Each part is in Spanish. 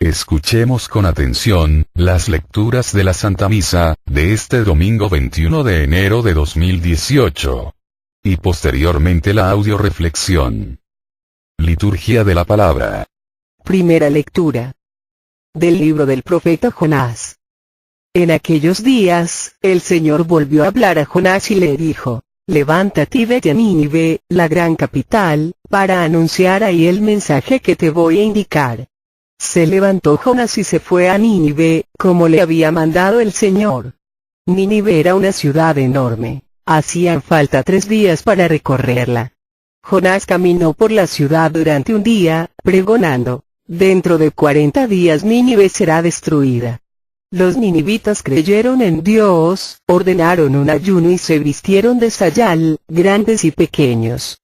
Escuchemos con atención, las lecturas de la Santa Misa, de este domingo 21 de enero de 2018. Y posteriormente la audioreflexión. Liturgia de la Palabra. Primera lectura. Del libro del profeta Jonás. En aquellos días, el Señor volvió a hablar a Jonás y le dijo: levántate y vete a Nínive, la gran capital, para anunciar ahí el mensaje que te voy a indicar. Se levantó Jonás y se fue a Nínive, como le había mandado el Señor. Nínive era una ciudad enorme, hacían falta 3 días para recorrerla. Jonás caminó por la ciudad durante un día, pregonando: dentro de 40 días Nínive será destruida. Los ninivitas creyeron en Dios, ordenaron un ayuno y se vistieron de sayal, grandes y pequeños.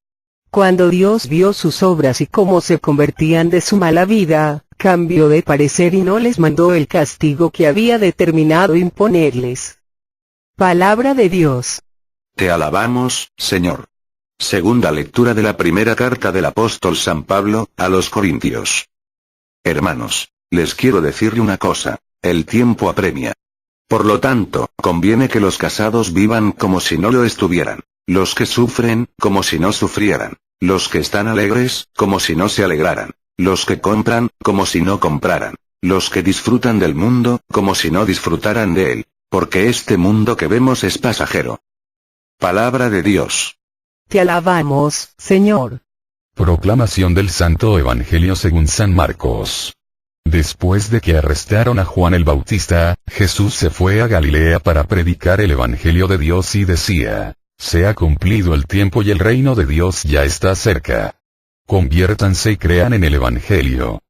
Cuando Dios vio sus obras y cómo se convertían de su mala vida, cambió de parecer y no les mandó el castigo que había determinado imponerles. Palabra de Dios. Te alabamos, Señor. Segunda lectura de la primera carta del apóstol San Pablo, a los Corintios. Hermanos, les quiero decirle una cosa, el tiempo apremia. Por lo tanto, conviene que los casados vivan como si no lo estuvieran, los que sufren, como si no sufrieran, los que están alegres, como si no se alegraran, los que compran, como si no compraran, los que disfrutan del mundo, como si no disfrutaran de él, porque este mundo que vemos es pasajero. Palabra de Dios. Te alabamos, Señor. Proclamación del Santo Evangelio según San Marcos. Después de que arrestaron a Juan el Bautista, Jesús se fue a Galilea para predicar el Evangelio de Dios y decía: se ha cumplido el tiempo y el reino de Dios ya está cerca. Conviértanse y crean en el Evangelio.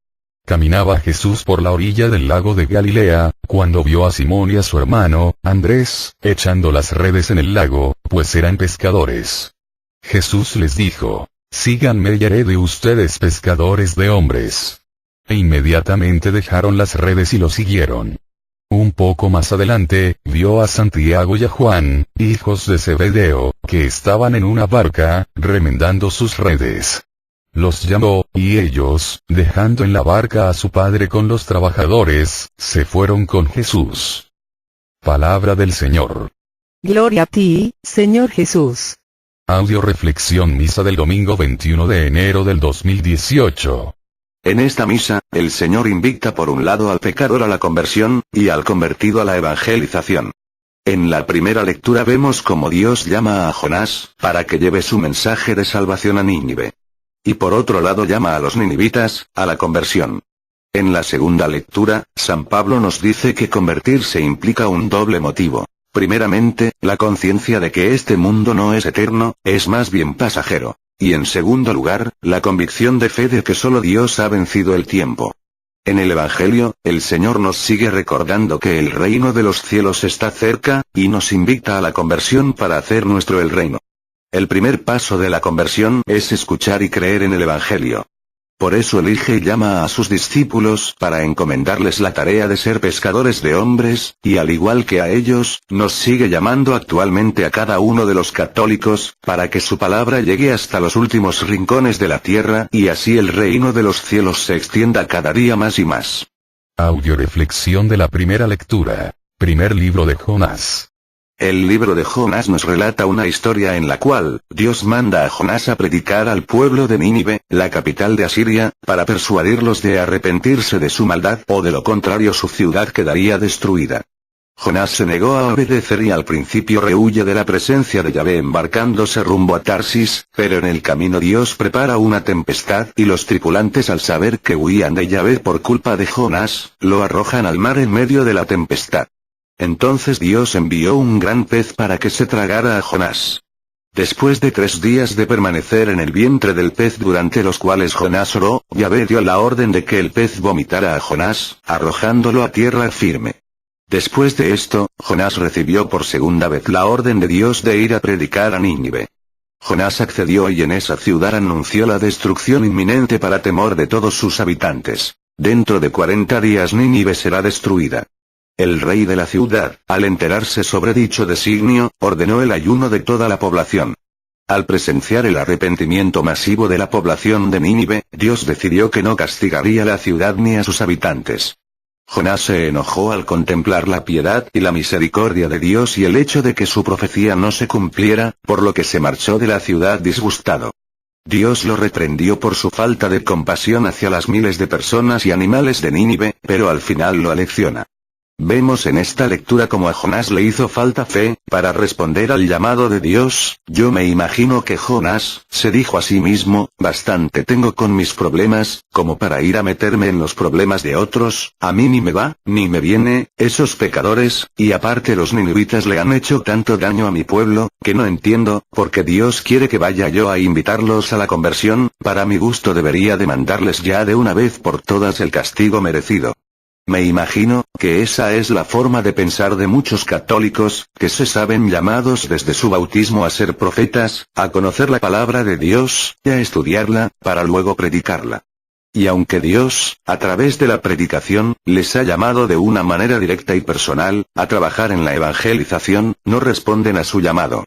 Caminaba Jesús por la orilla del lago de Galilea, cuando vio a Simón y a su hermano, Andrés, echando las redes en el lago, pues eran pescadores. Jesús les dijo: síganme y haré de ustedes pescadores de hombres. E inmediatamente dejaron las redes y lo siguieron. Un poco más adelante, vio a Santiago y a Juan, hijos de Zebedeo, que estaban en una barca, remendando sus redes. Los llamó, y ellos, dejando en la barca a su padre con los trabajadores, se fueron con Jesús. Palabra del Señor. Gloria a ti, Señor Jesús. Audioreflexión Misa del domingo 21 de enero del 2018. En esta misa, el Señor invita por un lado al pecador a la conversión, y al convertido a la evangelización. En la primera lectura vemos cómo Dios llama a Jonás, para que lleve su mensaje de salvación a Nínive. Y por otro lado llama a los ninivitas, a la conversión. En la segunda lectura, San Pablo nos dice que convertirse implica un doble motivo. Primeramente, la conciencia de que este mundo no es eterno, es más bien pasajero. Y en segundo lugar, la convicción de fe de que solo Dios ha vencido el tiempo. En el Evangelio, el Señor nos sigue recordando que el reino de los cielos está cerca, y nos invita a la conversión para hacer nuestro el reino. El primer paso de la conversión es escuchar y creer en el Evangelio. Por eso elige y llama a sus discípulos para encomendarles la tarea de ser pescadores de hombres, y al igual que a ellos, nos sigue llamando actualmente a cada uno de los católicos, para que su palabra llegue hasta los últimos rincones de la tierra, y así el reino de los cielos se extienda cada día más y más. Audioreflexión de la primera lectura. Primer libro de Jonás. El libro de Jonás nos relata una historia en la cual, Dios manda a Jonás a predicar al pueblo de Nínive, la capital de Asiria, para persuadirlos de arrepentirse de su maldad o de lo contrario su ciudad quedaría destruida. Jonás se negó a obedecer y al principio rehuye de la presencia de Yahvé embarcándose rumbo a Tarsis, pero en el camino Dios prepara una tempestad y los tripulantes al saber que huían de Yahvé por culpa de Jonás, lo arrojan al mar en medio de la tempestad. Entonces Dios envió un gran pez para que se tragara a Jonás. Después de 3 días de permanecer en el vientre del pez durante los cuales Jonás oró, Yahvé dio la orden de que el pez vomitara a Jonás, arrojándolo a tierra firme. Después de esto, Jonás recibió por segunda vez la orden de Dios de ir a predicar a Nínive. Jonás accedió y en esa ciudad anunció la destrucción inminente para temor de todos sus habitantes. Dentro de 40 días Nínive será destruida. El rey de la ciudad, al enterarse sobre dicho designio, ordenó el ayuno de toda la población. Al presenciar el arrepentimiento masivo de la población de Nínive, Dios decidió que no castigaría a la ciudad ni a sus habitantes. Jonás se enojó al contemplar la piedad y la misericordia de Dios y el hecho de que su profecía no se cumpliera, por lo que se marchó de la ciudad disgustado. Dios lo reprendió por su falta de compasión hacia las miles de personas y animales de Nínive, pero al final lo alecciona. Vemos en esta lectura cómo a Jonás le hizo falta fe, para responder al llamado de Dios. Yo me imagino que Jonás, se dijo a sí mismo, bastante tengo con mis problemas, como para ir a meterme en los problemas de otros, a mí ni me va, ni me viene, esos pecadores, y aparte los ninivitas le han hecho tanto daño a mi pueblo, que no entiendo, porque Dios quiere que vaya yo a invitarlos a la conversión, para mi gusto debería demandarles ya de una vez por todas el castigo merecido. Me imagino, que esa es la forma de pensar de muchos católicos, que se saben llamados desde su bautismo a ser profetas, a conocer la palabra de Dios, y a estudiarla, para luego predicarla. Y aunque Dios, a través de la predicación, les ha llamado de una manera directa y personal, a trabajar en la evangelización, no responden a su llamado.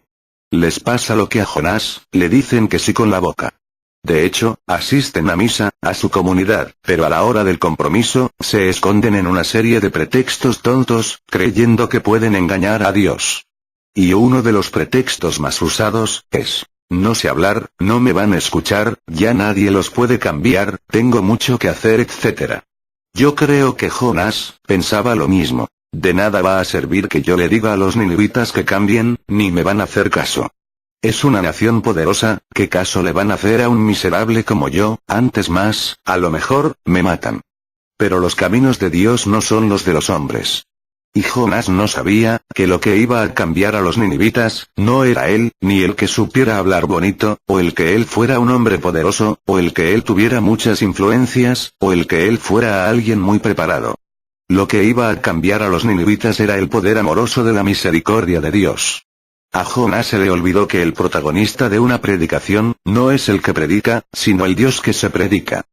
Les pasa lo que a Jonás, le dicen que sí con la boca. De hecho, asisten a misa, a su comunidad, pero a la hora del compromiso, se esconden en una serie de pretextos tontos, creyendo que pueden engañar a Dios. Y uno de los pretextos más usados, es: no sé hablar, no me van a escuchar, ya nadie los puede cambiar, tengo mucho que hacer, etc. Yo creo que Jonás, pensaba lo mismo. De nada va a servir que yo le diga a los ninivitas que cambien, ni me van a hacer caso. Es una nación poderosa, ¿qué caso le van a hacer a un miserable como yo? Antes más, a lo mejor, me matan. Pero los caminos de Dios no son los de los hombres. Y Jonás no sabía, que lo que iba a cambiar a los ninivitas, no era él, ni el que supiera hablar bonito, o el que él fuera un hombre poderoso, o el que él tuviera muchas influencias, o el que él fuera alguien muy preparado. Lo que iba a cambiar a los ninivitas era el poder amoroso de la misericordia de Dios. A Jonás se le olvidó que el protagonista de una predicación, no es el que predica, sino el Dios que se predica.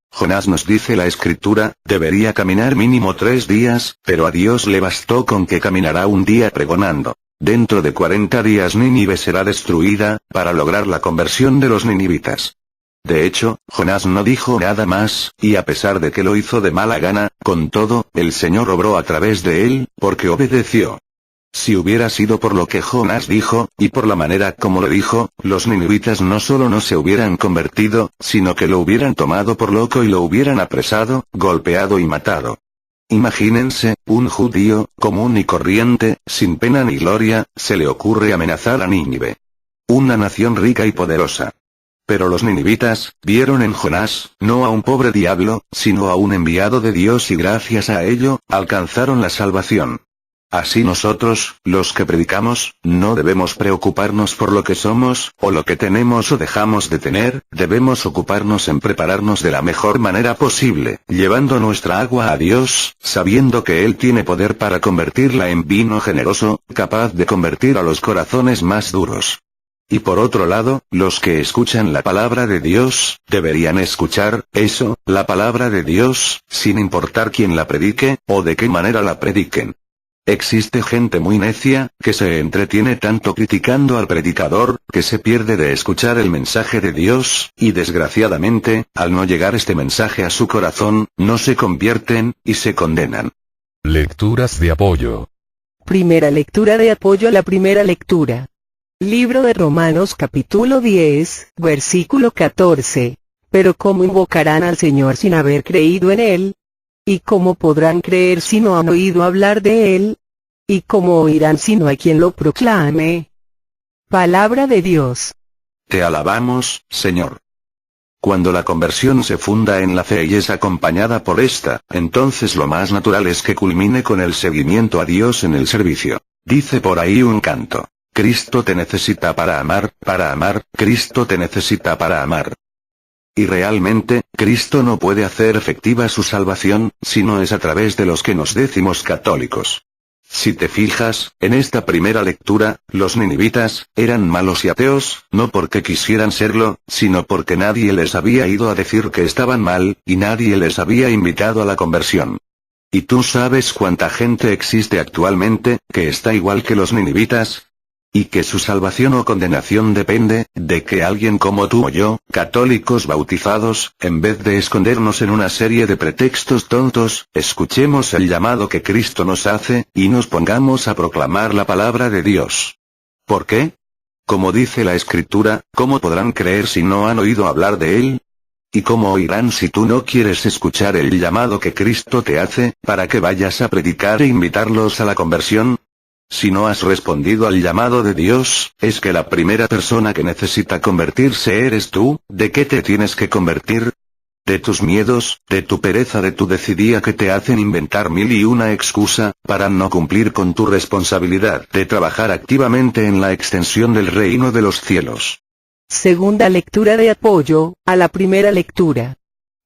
Jonás, nos dice la Escritura, debería caminar mínimo 3 días, pero a Dios le bastó con que caminará un día pregonando. Dentro de 40 días Nínive será destruida, para lograr la conversión de los ninivitas. De hecho, Jonás no dijo nada más, y a pesar de que lo hizo de mala gana, con todo, el Señor obró a través de él, porque obedeció. Si hubiera sido por lo que Jonás dijo, y por la manera como lo dijo, los ninivitas no solo no se hubieran convertido, sino que lo hubieran tomado por loco y lo hubieran apresado, golpeado y matado. Imagínense, un judío, común y corriente, sin pena ni gloria, se le ocurre amenazar a Nínive. Una nación rica y poderosa. Pero los ninivitas, vieron en Jonás, no a un pobre diablo, sino a un enviado de Dios y gracias a ello, alcanzaron la salvación. Así nosotros, los que predicamos, no debemos preocuparnos por lo que somos, o lo que tenemos o dejamos de tener, debemos ocuparnos en prepararnos de la mejor manera posible, llevando nuestra agua a Dios, sabiendo que Él tiene poder para convertirla en vino generoso, capaz de convertir a los corazones más duros. Y por otro lado, los que escuchan la palabra de Dios, deberían escuchar, eso, la palabra de Dios, sin importar quién la predique, o de qué manera la prediquen. Existe gente muy necia, que se entretiene tanto criticando al predicador, que se pierde de escuchar el mensaje de Dios, y desgraciadamente, al no llegar este mensaje a su corazón, no se convierten, y se condenan. Lecturas de apoyo. Primera lectura de apoyo a la primera lectura. Libro de Romanos capítulo 10, versículo 14. Pero ¿cómo invocarán al Señor sin haber creído en Él? ¿Y cómo podrán creer si no han oído hablar de Él? ¿Y cómo oirán si no hay quien lo proclame? Palabra de Dios. Te alabamos, Señor. Cuando la conversión se funda en la fe y es acompañada por esta, entonces lo más natural es que culmine con el seguimiento a Dios en el servicio. Dice por ahí un canto: Cristo te necesita para amar, Cristo te necesita para amar. Y realmente, Cristo no puede hacer efectiva su salvación, si no es a través de los que nos decimos católicos. Si te fijas, en esta primera lectura, los ninivitas, eran malos y ateos, no porque quisieran serlo, sino porque nadie les había ido a decir que estaban mal, y nadie les había invitado a la conversión. ¿Y tú sabes cuánta gente existe actualmente, que está igual que los ninivitas? Y que su salvación o condenación depende, de que alguien como tú o yo, católicos bautizados, en vez de escondernos en una serie de pretextos tontos, escuchemos el llamado que Cristo nos hace, y nos pongamos a proclamar la palabra de Dios. ¿Por qué? Como dice la Escritura, ¿cómo podrán creer si no han oído hablar de Él? ¿Y cómo oirán si tú no quieres escuchar el llamado que Cristo te hace, para que vayas a predicar e invitarlos a la conversión? Si no has respondido al llamado de Dios, es que la primera persona que necesita convertirse eres tú. ¿De qué te tienes que convertir? De tus miedos, de tu pereza, de tu decidía que te hacen inventar mil y una excusa, para no cumplir con tu responsabilidad de trabajar activamente en la extensión del reino de los cielos. Segunda lectura de apoyo, a la primera lectura.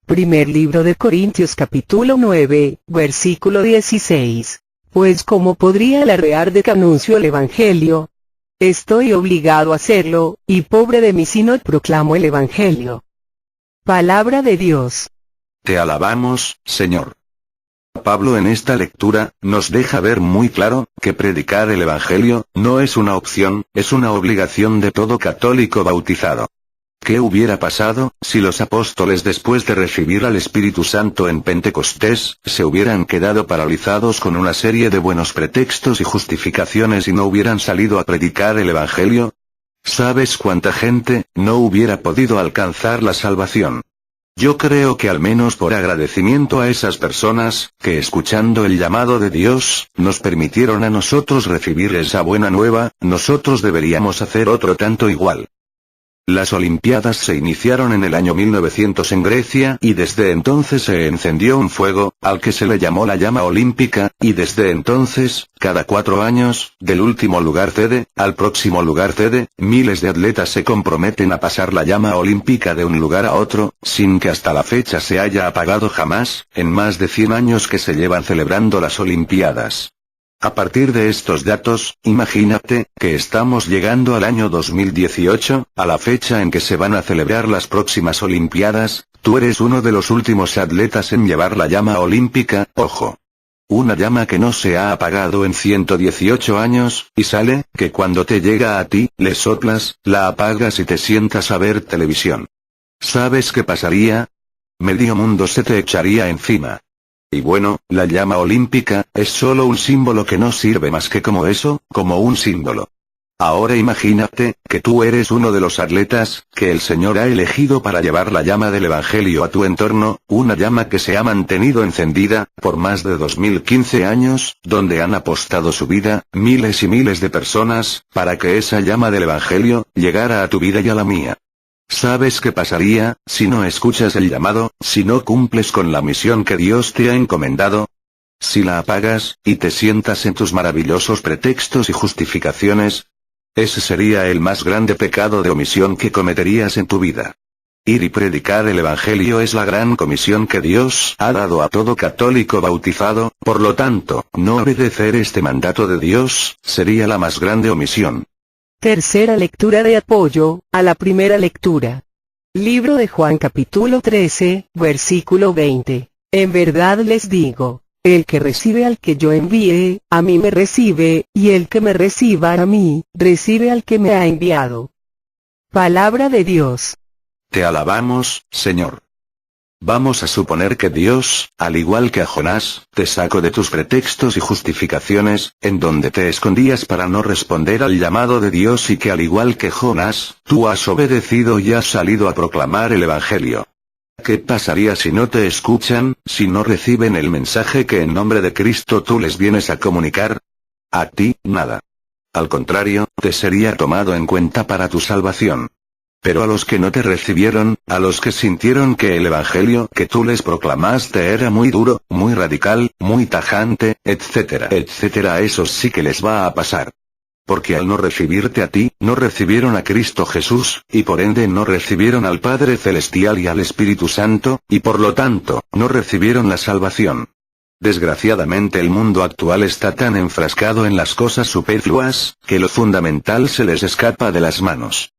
Primer libro de Corintios capítulo 9, versículo 16. Pues ¿cómo podría alardear de que anuncio el Evangelio? Estoy obligado a hacerlo, y pobre de mí si no proclamo el Evangelio. Palabra de Dios. Te alabamos, Señor. Pablo en esta lectura, nos deja ver muy claro, que predicar el Evangelio, no es una opción, es una obligación de todo católico bautizado. ¿Qué hubiera pasado, si los apóstoles después de recibir al Espíritu Santo en Pentecostés, se hubieran quedado paralizados con una serie de buenos pretextos y justificaciones y no hubieran salido a predicar el Evangelio? ¿Sabes cuánta gente no hubiera podido alcanzar la salvación? Yo creo que al menos por agradecimiento a esas personas, que escuchando el llamado de Dios, nos permitieron a nosotros recibir esa buena nueva, nosotros deberíamos hacer otro tanto igual. Las Olimpiadas se iniciaron en el año 1900 en Grecia, y desde entonces se encendió un fuego, al que se le llamó la llama olímpica, y desde entonces, cada 4 años, del último lugar sede, al próximo lugar sede, miles de atletas se comprometen a pasar la llama olímpica de un lugar a otro, sin que hasta la fecha se haya apagado jamás, en más de 100 años que se llevan celebrando las Olimpiadas. A partir de estos datos, imagínate, que estamos llegando al año 2018, a la fecha en que se van a celebrar las próximas Olimpiadas. Tú eres uno de los últimos atletas en llevar la llama olímpica, ojo. Una llama que no se ha apagado en 118 años, y sale, que cuando te llega a ti, le soplas, la apagas y te sientas a ver televisión. ¿Sabes qué pasaría? Medio mundo se te echaría encima. Y bueno, la llama olímpica, es solo un símbolo que no sirve más que como eso, como un símbolo. Ahora imagínate, que tú eres uno de los atletas, que el Señor ha elegido para llevar la llama del Evangelio a tu entorno, una llama que se ha mantenido encendida, por más de 2015 años, donde han apostado su vida, miles y miles de personas, para que esa llama del Evangelio, llegara a tu vida y a la mía. ¿Sabes qué pasaría, si no escuchas el llamado, si no cumples con la misión que Dios te ha encomendado? Si la apagas, y te sientas en tus maravillosos pretextos y justificaciones. Ese sería el más grande pecado de omisión que cometerías en tu vida. Ir y predicar el Evangelio es la gran comisión que Dios ha dado a todo católico bautizado, por lo tanto, no obedecer este mandato de Dios, sería la más grande omisión. Tercera lectura de apoyo, a la primera lectura. Libro de Juan capítulo 13, versículo 20. En verdad les digo, el que recibe al que yo envié, a mí me recibe, y el que me reciba a mí, recibe al que me ha enviado. Palabra de Dios. Te alabamos, Señor. Vamos a suponer que Dios, al igual que a Jonás, te sacó de tus pretextos y justificaciones, en donde te escondías para no responder al llamado de Dios y que al igual que Jonás, tú has obedecido y has salido a proclamar el Evangelio. ¿Qué pasaría si no te escuchan, si no reciben el mensaje que en nombre de Cristo tú les vienes a comunicar? A ti, nada. Al contrario, te sería tomado en cuenta para tu salvación. Pero a los que no te recibieron, a los que sintieron que el Evangelio que tú les proclamaste era muy duro, muy radical, muy tajante, etcétera, etcétera, a esos sí que les va a pasar. Porque al no recibirte a ti, no recibieron a Cristo Jesús, y por ende no recibieron al Padre Celestial y al Espíritu Santo, y por lo tanto, no recibieron la salvación. Desgraciadamente el mundo actual está tan enfrascado en las cosas superfluas, que lo fundamental se les escapa de las manos.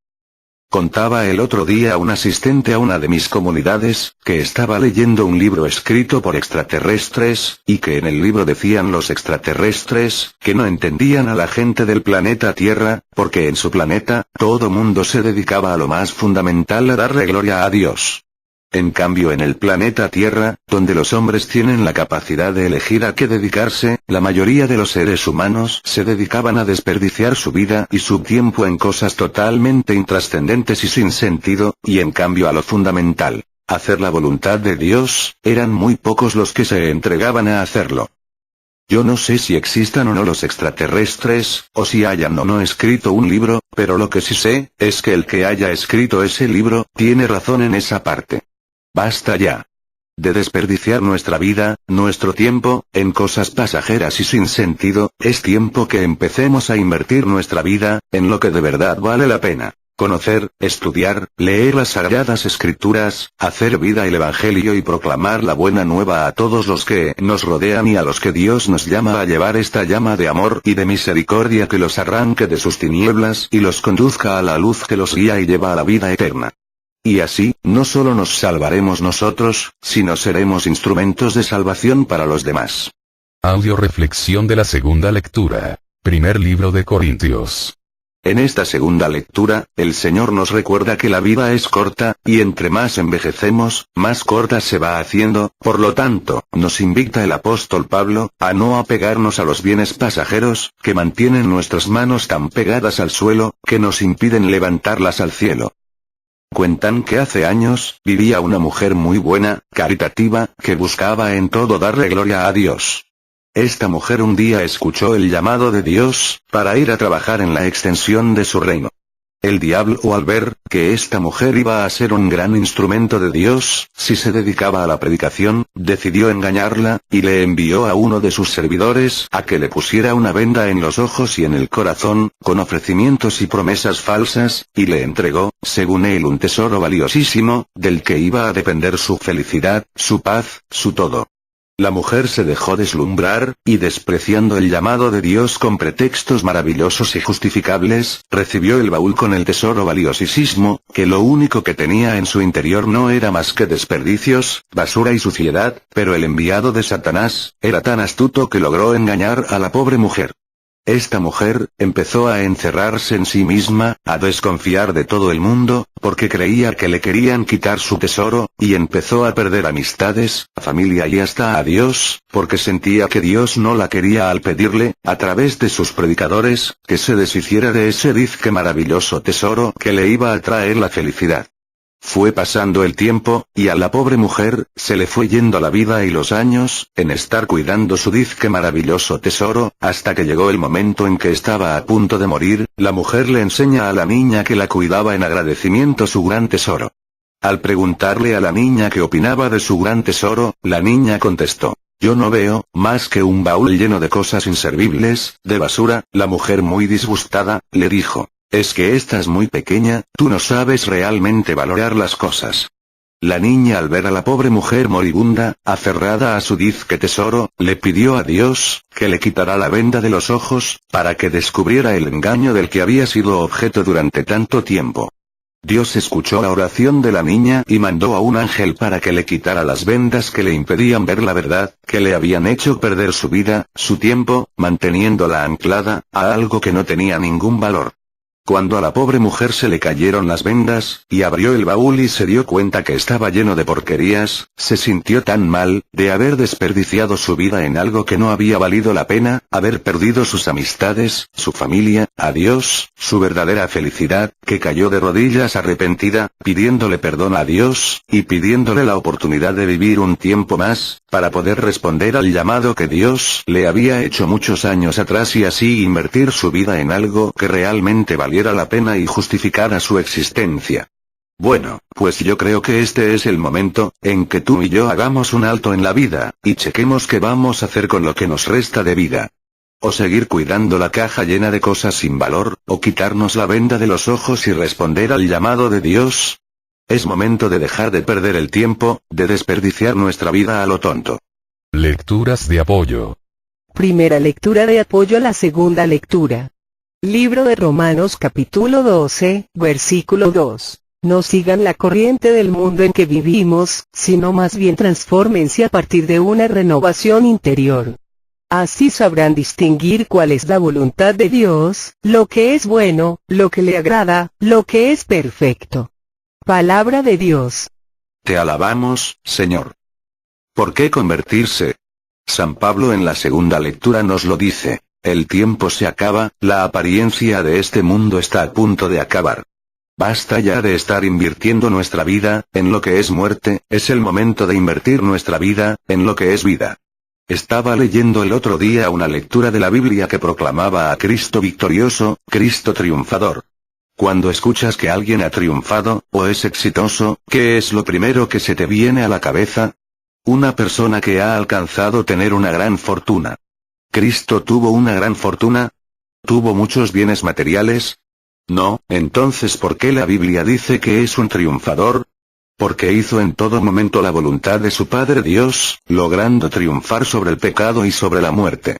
Contaba el otro día un asistente a una de mis comunidades, que estaba leyendo un libro escrito por extraterrestres, y que en el libro decían los extraterrestres, que no entendían a la gente del planeta Tierra, porque en su planeta, todo mundo se dedicaba a lo más fundamental, a darle gloria a Dios. En cambio en el planeta Tierra, donde los hombres tienen la capacidad de elegir a qué dedicarse, la mayoría de los seres humanos se dedicaban a desperdiciar su vida y su tiempo en cosas totalmente intrascendentes y sin sentido, y en cambio a lo fundamental, hacer la voluntad de Dios, eran muy pocos los que se entregaban a hacerlo. Yo no sé si existan o no los extraterrestres, o si hayan o no escrito un libro, pero lo que sí sé, es que el que haya escrito ese libro, tiene razón en esa parte. Basta ya de desperdiciar nuestra vida, nuestro tiempo, en cosas pasajeras y sin sentido. Es tiempo que empecemos a invertir nuestra vida, en lo que de verdad vale la pena. Conocer, estudiar, leer las sagradas escrituras, hacer vida el evangelio y proclamar la buena nueva a todos los que nos rodean y a los que Dios nos llama a llevar esta llama de amor y de misericordia que los arranque de sus tinieblas y los conduzca a la luz que los guía y lleva a la vida eterna. Y así, no solo nos salvaremos nosotros, sino seremos instrumentos de salvación para los demás. Audio reflexión de la segunda lectura. Primer libro de Corintios. En esta segunda lectura, el Señor nos recuerda que la vida es corta, y entre más envejecemos, más corta se va haciendo. Por lo tanto, nos invita el apóstol Pablo, a no apegarnos a los bienes pasajeros, que mantienen nuestras manos tan pegadas al suelo, que nos impiden levantarlas al cielo. Cuentan que hace años, vivía una mujer muy buena, caritativa, que buscaba en todo darle gloria a Dios. Esta mujer un día escuchó el llamado de Dios, para ir a trabajar en la extensión de su reino. El diablo, al ver que esta mujer iba a ser un gran instrumento de Dios, si se dedicaba a la predicación, decidió engañarla, y le envió a uno de sus servidores a que le pusiera una venda en los ojos y en el corazón, con ofrecimientos y promesas falsas, y le entregó, según él, un tesoro valiosísimo, del que iba a depender su felicidad, su paz, su todo. La mujer se dejó deslumbrar, y despreciando el llamado de Dios con pretextos maravillosos y justificables, recibió el baúl con el tesoro valiosísimo, que lo único que tenía en su interior no era más que desperdicios, basura y suciedad, pero el enviado de Satanás, era tan astuto que logró engañar a la pobre mujer. Esta mujer, empezó a encerrarse en sí misma, a desconfiar de todo el mundo, porque creía que le querían quitar su tesoro, y empezó a perder amistades, familia y hasta a Dios, porque sentía que Dios no la quería al pedirle, a través de sus predicadores, que se deshiciera de ese dizque maravilloso tesoro que le iba a traer la felicidad. Fue pasando el tiempo, y a la pobre mujer, se le fue yendo la vida y los años, en estar cuidando su dizque maravilloso tesoro, hasta que llegó el momento en que estaba a punto de morir. La mujer le enseña a la niña que la cuidaba en agradecimiento su gran tesoro. Al preguntarle a la niña qué opinaba de su gran tesoro, la niña contestó: yo no veo más que un baúl lleno de cosas inservibles, de basura. La mujer, muy disgustada, le dijo: es que estás muy pequeña, tú no sabes realmente valorar las cosas. La niña, al ver a la pobre mujer moribunda, aferrada a su dizque tesoro, le pidió a Dios, que le quitara la venda de los ojos, para que descubriera el engaño del que había sido objeto durante tanto tiempo. Dios escuchó la oración de la niña y mandó a un ángel para que le quitara las vendas que le impedían ver la verdad, que le habían hecho perder su vida, su tiempo, manteniéndola anclada a algo que no tenía ningún valor. Cuando a la pobre mujer se le cayeron las vendas, y abrió el baúl y se dio cuenta que estaba lleno de porquerías, se sintió tan mal, de haber desperdiciado su vida en algo que no había valido la pena, haber perdido sus amistades, su familia, a Dios, su verdadera felicidad, que cayó de rodillas arrepentida, pidiéndole perdón a Dios, y pidiéndole la oportunidad de vivir un tiempo más, para poder responder al llamado que Dios le había hecho muchos años atrás y así invertir su vida en algo que realmente valiera la pena y justificara su existencia. Bueno, pues yo creo que este es el momento, en que tú y yo hagamos un alto en la vida, y chequemos qué vamos a hacer con lo que nos resta de vida. O seguir cuidando la caja llena de cosas sin valor, o quitarnos la venda de los ojos y responder al llamado de Dios. Es momento de dejar de perder el tiempo, de desperdiciar nuestra vida a lo tonto. Lecturas de apoyo. Primera lectura de apoyo a la segunda lectura. Libro de Romanos capítulo 12, versículo 2. No sigan la corriente del mundo en que vivimos, sino más bien transfórmense a partir de una renovación interior. Así sabrán distinguir cuál es la voluntad de Dios, lo que es bueno, lo que le agrada, lo que es perfecto. Palabra de Dios. Te alabamos, Señor. ¿Por qué convertirse? San Pablo en la segunda lectura nos lo dice. El tiempo se acaba, la apariencia de este mundo está a punto de acabar. Basta ya de estar invirtiendo nuestra vida en lo que es muerte, es el momento de invertir nuestra vida en lo que es vida. Estaba leyendo el otro día una lectura de la Biblia que proclamaba a Cristo victorioso, Cristo triunfador. Cuando escuchas que alguien ha triunfado, o es exitoso, ¿qué es lo primero que se te viene a la cabeza? Una persona que ha alcanzado tener una gran fortuna. ¿Cristo tuvo una gran fortuna? ¿Tuvo muchos bienes materiales? No, entonces ¿por qué la Biblia dice que es un triunfador? Porque hizo en todo momento la voluntad de su Padre Dios, logrando triunfar sobre el pecado y sobre la muerte.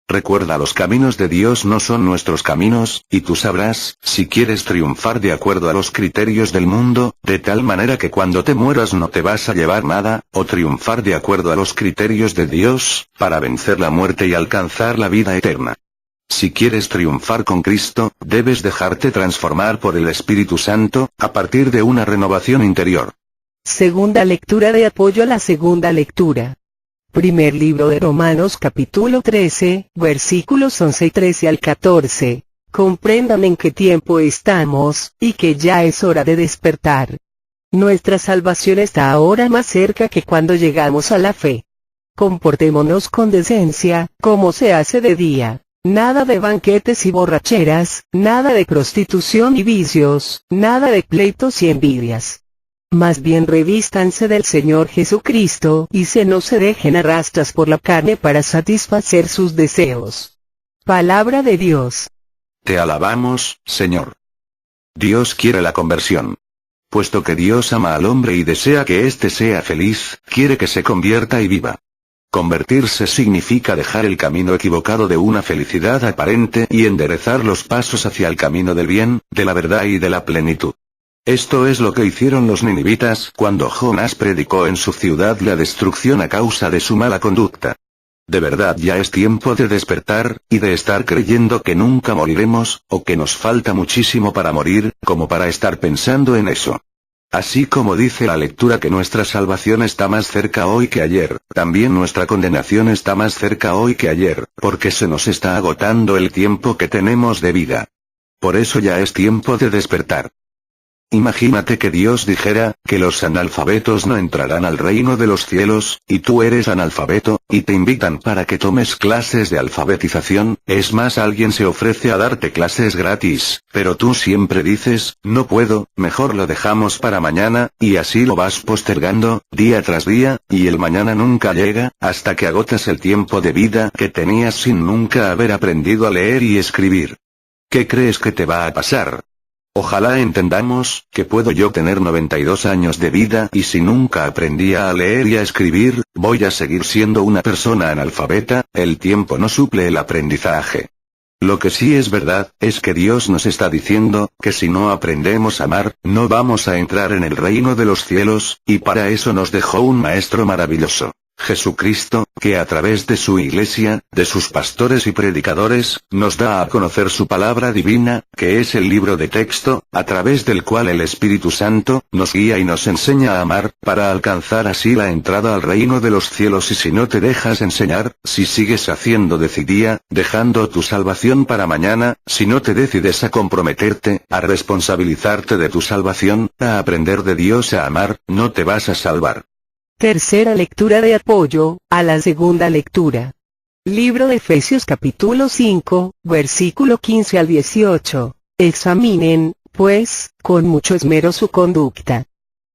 Recuerda, los caminos de Dios no son nuestros caminos, y tú sabrás, si quieres triunfar de acuerdo a los criterios del mundo, de tal manera que cuando te mueras no te vas a llevar nada, o triunfar de acuerdo a los criterios de Dios, para vencer la muerte y alcanzar la vida eterna. Si quieres triunfar con Cristo, debes dejarte transformar por el Espíritu Santo, a partir de una renovación interior. Segunda lectura de apoyo a la segunda lectura. Primer libro de Romanos capítulo 13, versículos 11 y 13 al 14. Comprendan en qué tiempo estamos, y que ya es hora de despertar. Nuestra salvación está ahora más cerca que cuando llegamos a la fe. Comportémonos con decencia, como se hace de día. Nada de banquetes y borracheras, nada de prostitución y vicios, nada de pleitos y envidias. Más bien revístanse del Señor Jesucristo, y no se dejen arrastras por la carne para satisfacer sus deseos. Palabra de Dios. Te alabamos, Señor. Dios quiere la conversión. Puesto que Dios ama al hombre y desea que éste sea feliz, quiere que se convierta y viva. Convertirse significa dejar el camino equivocado de una felicidad aparente y enderezar los pasos hacia el camino del bien, de la verdad y de la plenitud. Esto es lo que hicieron los ninivitas cuando Jonás predicó en su ciudad la destrucción a causa de su mala conducta. De verdad ya es tiempo de despertar, y de estar creyendo que nunca moriremos, o que nos falta muchísimo para morir, como para estar pensando en eso. Así como dice la lectura que nuestra salvación está más cerca hoy que ayer, también nuestra condenación está más cerca hoy que ayer, porque se nos está agotando el tiempo que tenemos de vida. Por eso ya es tiempo de despertar. Imagínate que Dios dijera, que los analfabetos no entrarán al reino de los cielos, y tú eres analfabeto, y te invitan para que tomes clases de alfabetización, es más, alguien se ofrece a darte clases gratis, pero tú siempre dices, no puedo, mejor lo dejamos para mañana, y así lo vas postergando, día tras día, y el mañana nunca llega, hasta que agotas el tiempo de vida que tenías sin nunca haber aprendido a leer y escribir. ¿Qué crees que te va a pasar? Ojalá entendamos, que puedo yo tener 92 años de vida y si nunca aprendí a leer y a escribir, voy a seguir siendo una persona analfabeta, el tiempo no suple el aprendizaje. Lo que sí es verdad, es que Dios nos está diciendo, que si no aprendemos a amar, no vamos a entrar en el reino de los cielos, y para eso nos dejó un maestro maravilloso. Jesucristo, que a través de su iglesia, de sus pastores y predicadores, nos da a conocer su palabra divina, que es el libro de texto, a través del cual el Espíritu Santo, nos guía y nos enseña a amar, para alcanzar así la entrada al reino de los cielos. Y si no te dejas enseñar, si sigues haciendo decidía, dejando tu salvación para mañana, si no te decides a comprometerte, a responsabilizarte de tu salvación, a aprender de Dios a amar, no te vas a salvar. Tercera lectura de apoyo a la segunda lectura. Libro de Efesios capítulo 5, versículo 15 al 18. Examinen, pues, con mucho esmero su conducta.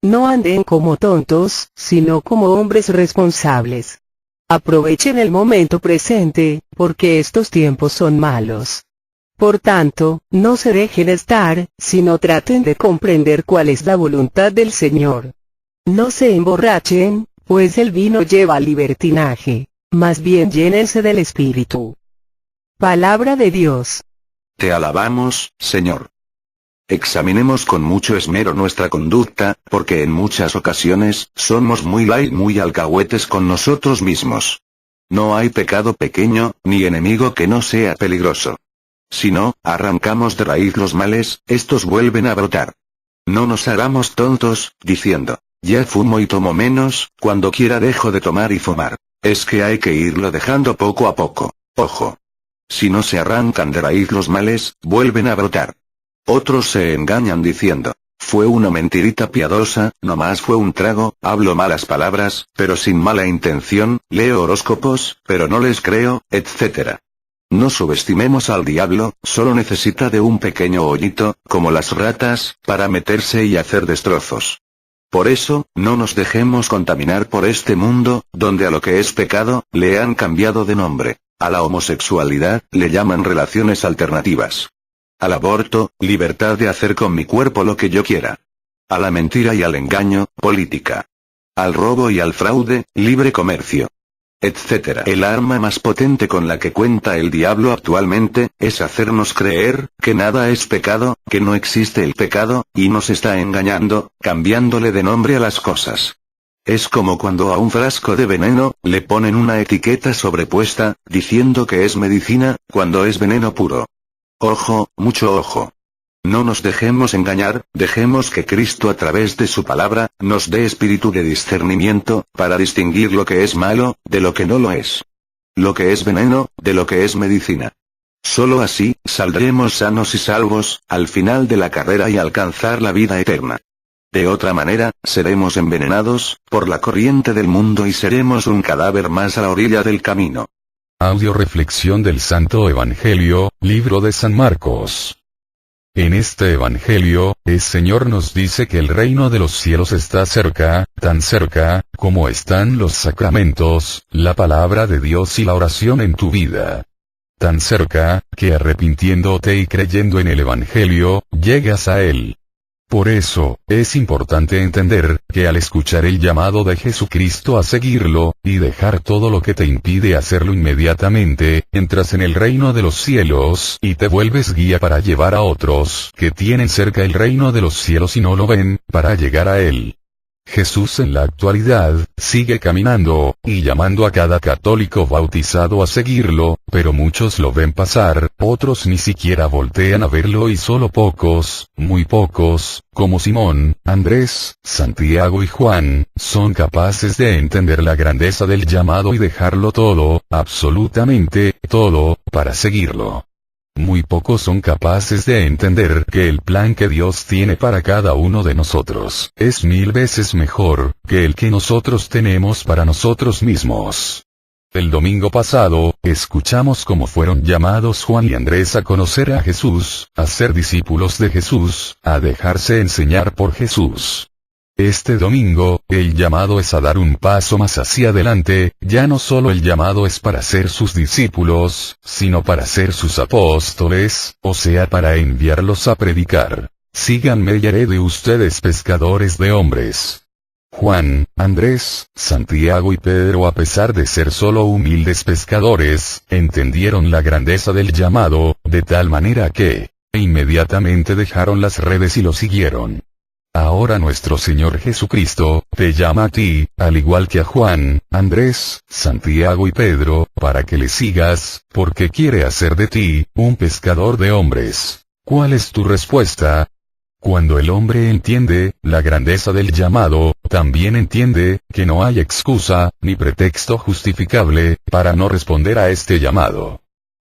No anden como tontos, sino como hombres responsables. Aprovechen el momento presente, porque estos tiempos son malos. Por tanto, no se dejen estar, sino traten de comprender cuál es la voluntad del Señor. No se emborrachen, pues el vino lleva al libertinaje, más bien llénense del Espíritu. Palabra de Dios. Te alabamos, Señor. Examinemos con mucho esmero nuestra conducta, porque en muchas ocasiones, somos muy light, muy alcahuetes con nosotros mismos. No hay pecado pequeño, ni enemigo que no sea peligroso. Si no, arrancamos de raíz los males, estos vuelven a brotar. No nos hagamos tontos, diciendo, ya fumo y tomo menos, cuando quiera dejo de tomar y fumar. Es que hay que irlo dejando poco a poco. Ojo. Si no se arrancan de raíz los males, vuelven a brotar. Otros se engañan diciendo, fue una mentirita piadosa, nomás fue un trago, hablo malas palabras, pero sin mala intención, leo horóscopos, pero no les creo, etc. No subestimemos al diablo, solo necesita de un pequeño hoyito, como las ratas, para meterse y hacer destrozos. Por eso, no nos dejemos contaminar por este mundo, donde a lo que es pecado, le han cambiado de nombre. A la homosexualidad, le llaman relaciones alternativas. Al aborto, libertad de hacer con mi cuerpo lo que yo quiera. A la mentira y al engaño, política. Al robo y al fraude, libre comercio. Etc. El arma más potente con la que cuenta el diablo actualmente, es hacernos creer, que nada es pecado, que no existe el pecado, y nos está engañando, cambiándole de nombre a las cosas. Es como cuando a un frasco de veneno, le ponen una etiqueta sobrepuesta, diciendo que es medicina, cuando es veneno puro. Ojo, mucho ojo. No nos dejemos engañar, dejemos que Cristo a través de su palabra, nos dé espíritu de discernimiento, para distinguir lo que es malo, de lo que no lo es. Lo que es veneno, de lo que es medicina. Solo así, saldremos sanos y salvos, al final de la carrera y alcanzar la vida eterna. De otra manera, seremos envenenados, por la corriente del mundo y seremos un cadáver más a la orilla del camino. Audio reflexión del Santo Evangelio, libro de San Marcos. En este Evangelio, el Señor nos dice que el reino de los cielos está cerca, tan cerca, como están los sacramentos, la palabra de Dios y la oración en tu vida. Tan cerca, que arrepintiéndote y creyendo en el Evangelio, llegas a él. Por eso, es importante entender, que al escuchar el llamado de Jesucristo a seguirlo, y dejar todo lo que te impide hacerlo inmediatamente, entras en el reino de los cielos, y te vuelves guía para llevar a otros, que tienen cerca el reino de los cielos y no lo ven, para llegar a él. Jesús en la actualidad, sigue caminando, y llamando a cada católico bautizado a seguirlo, pero muchos lo ven pasar, otros ni siquiera voltean a verlo y solo pocos, muy pocos, como Simón, Andrés, Santiago y Juan, son capaces de entender la grandeza del llamado y dejarlo todo, absolutamente, todo, para seguirlo. Muy pocos son capaces de entender que el plan que Dios tiene para cada uno de nosotros es 1000 veces mejor que el que nosotros tenemos para nosotros mismos. El domingo pasado, escuchamos cómo fueron llamados Juan y Andrés a conocer a Jesús, a ser discípulos de Jesús, a dejarse enseñar por Jesús. Este domingo, el llamado es a dar un paso más hacia adelante, ya no solo el llamado es para ser sus discípulos, sino para ser sus apóstoles, o sea para enviarlos a predicar. Síganme y haré de ustedes pescadores de hombres. Juan, Andrés, Santiago y Pedro, a pesar de ser solo humildes pescadores, entendieron la grandeza del llamado, de tal manera que, inmediatamente dejaron las redes y lo siguieron. Ahora nuestro Señor Jesucristo, te llama a ti, al igual que a Juan, Andrés, Santiago y Pedro, para que le sigas, porque quiere hacer de ti, un pescador de hombres. ¿Cuál es tu respuesta? Cuando el hombre entiende la grandeza del llamado, también entiende que no hay excusa, ni pretexto justificable, para no responder a este llamado.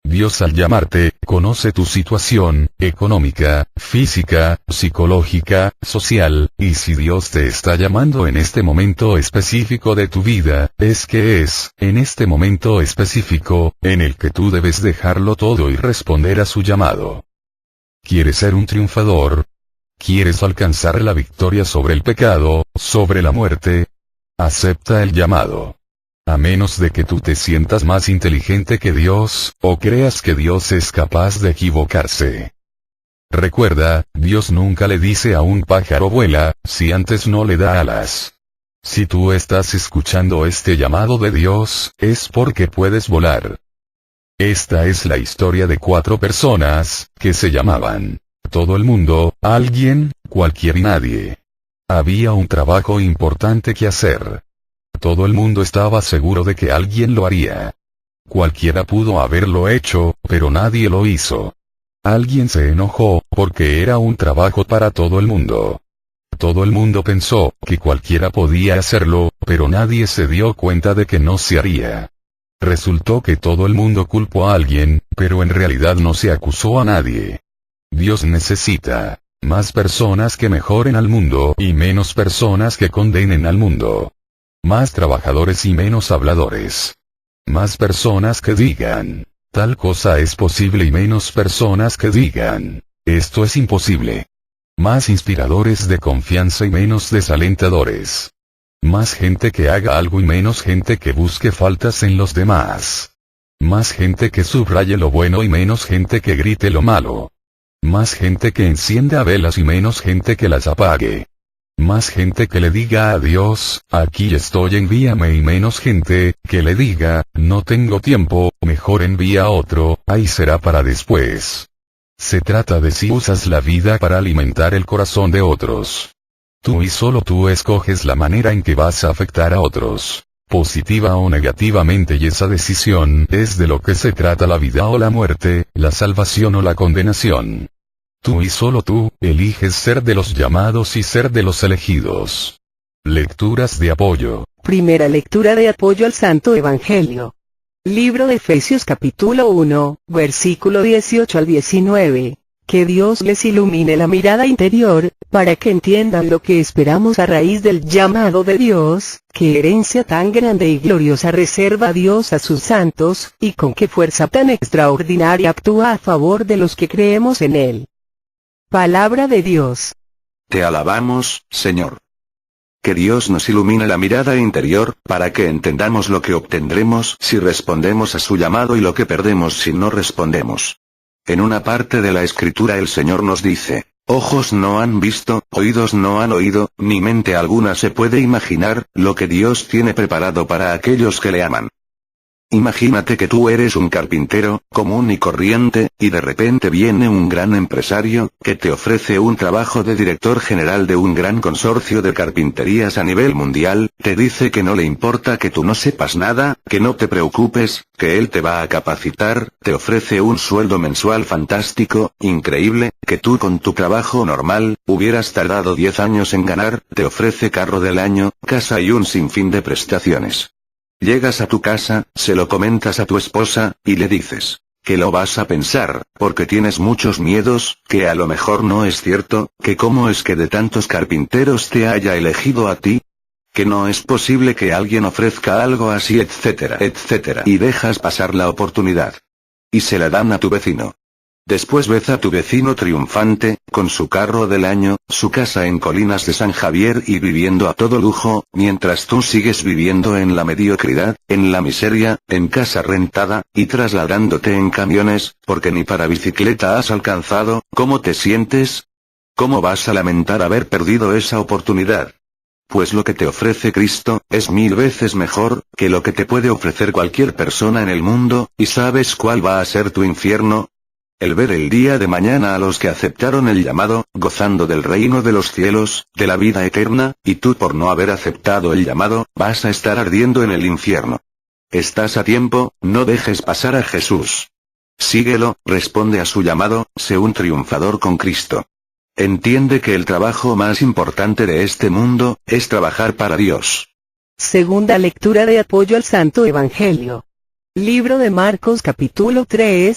Dios al llamarte, conoce tu situación, económica, física, psicológica, social, y si Dios te está llamando en este momento específico de tu vida, es que es, en este momento específico, en el que tú debes dejarlo todo y responder a su llamado. ¿Quieres ser un triunfador? ¿Quieres alcanzar la victoria sobre el pecado, sobre la muerte? Acepta el llamado. A menos de que tú te sientas más inteligente que Dios, o creas que Dios es capaz de equivocarse. Recuerda, Dios nunca le dice a un pájaro vuela, si antes no le da alas. Si tú estás escuchando este llamado de Dios, es porque puedes volar. Esta es la historia de 4 personas, que se llamaban todo el mundo, alguien, cualquier y nadie. Había un trabajo importante que hacer. Todo el mundo estaba seguro de que alguien lo haría. Cualquiera pudo haberlo hecho, pero nadie lo hizo. Alguien se enojó, porque era un trabajo para todo el mundo. Todo el mundo pensó que cualquiera podía hacerlo, pero nadie se dio cuenta de que no se haría. Resultó que todo el mundo culpó a alguien, pero en realidad no se acusó a nadie. Dios necesita más personas que mejoren al mundo y menos personas que condenen al mundo. Más trabajadores y menos habladores. Más personas que digan, tal cosa es posible y menos personas que digan, esto es imposible. Más inspiradores de confianza y menos desalentadores. Más gente que haga algo y menos gente que busque faltas en los demás. Más gente que subraye lo bueno y menos gente que grite lo malo. Más gente que encienda velas y menos gente que las apague. Más gente que le diga a Dios, aquí estoy, envíame, y menos gente que le diga, no tengo tiempo, mejor envía a otro, ahí será para después. Se trata de si usas la vida para alimentar el corazón de otros. Tú y solo tú escoges la manera en que vas a afectar a otros, positiva o negativamente, y esa decisión es de lo que se trata la vida o la muerte, la salvación o la condenación. Tú y solo tú, eliges ser de los llamados y ser de los elegidos. Lecturas de apoyo. Primera lectura de apoyo al Santo Evangelio. Libro de Efesios capítulo 1, versículo 18 al 19. Que Dios les ilumine la mirada interior, para que entiendan lo que esperamos a raíz del llamado de Dios, qué herencia tan grande y gloriosa reserva Dios a sus santos, y con qué fuerza tan extraordinaria actúa a favor de los que creemos en Él. Palabra de Dios. Te alabamos, Señor. Que Dios nos ilumine la mirada interior, para que entendamos lo que obtendremos si respondemos a su llamado y lo que perdemos si no respondemos. En una parte de la Escritura el Señor nos dice, ojos no han visto, oídos no han oído, ni mente alguna se puede imaginar, lo que Dios tiene preparado para aquellos que le aman. Imagínate que tú eres un carpintero, común y corriente, y de repente viene un gran empresario, que te ofrece un trabajo de director general de un gran consorcio de carpinterías a nivel mundial, te dice que no le importa que tú no sepas nada, que no te preocupes, que él te va a capacitar, te ofrece un sueldo mensual fantástico, increíble, que tú con tu trabajo normal, hubieras tardado 10 años en ganar, te ofrece carro del año, casa y un sinfín de prestaciones. Llegas a tu casa, se lo comentas a tu esposa, y le dices, que lo vas a pensar, porque tienes muchos miedos, que a lo mejor no es cierto, que cómo es que de tantos carpinteros te haya elegido a ti, que no es posible que alguien ofrezca algo así, etcétera, etcétera, y dejas pasar la oportunidad. Y se la dan a tu vecino. Después ves a tu vecino triunfante, con su carro del año, su casa en Colinas de San Javier y viviendo a todo lujo, mientras tú sigues viviendo en la mediocridad, en la miseria, en casa rentada, y trasladándote en camiones, porque ni para bicicleta has alcanzado. ¿Cómo te sientes? ¿Cómo vas a lamentar haber perdido esa oportunidad? Pues lo que te ofrece Cristo, es 1000 veces mejor, que lo que te puede ofrecer cualquier persona en el mundo, ¿y sabes cuál va a ser tu infierno? El ver el día de mañana a los que aceptaron el llamado, gozando del reino de los cielos, de la vida eterna, y tú por no haber aceptado el llamado, vas a estar ardiendo en el infierno. Estás a tiempo, no dejes pasar a Jesús. Síguelo, responde a su llamado, sé un triunfador con Cristo. Entiende que el trabajo más importante de este mundo, es trabajar para Dios. Segunda lectura de apoyo al Santo Evangelio. Libro de Marcos capítulo 3,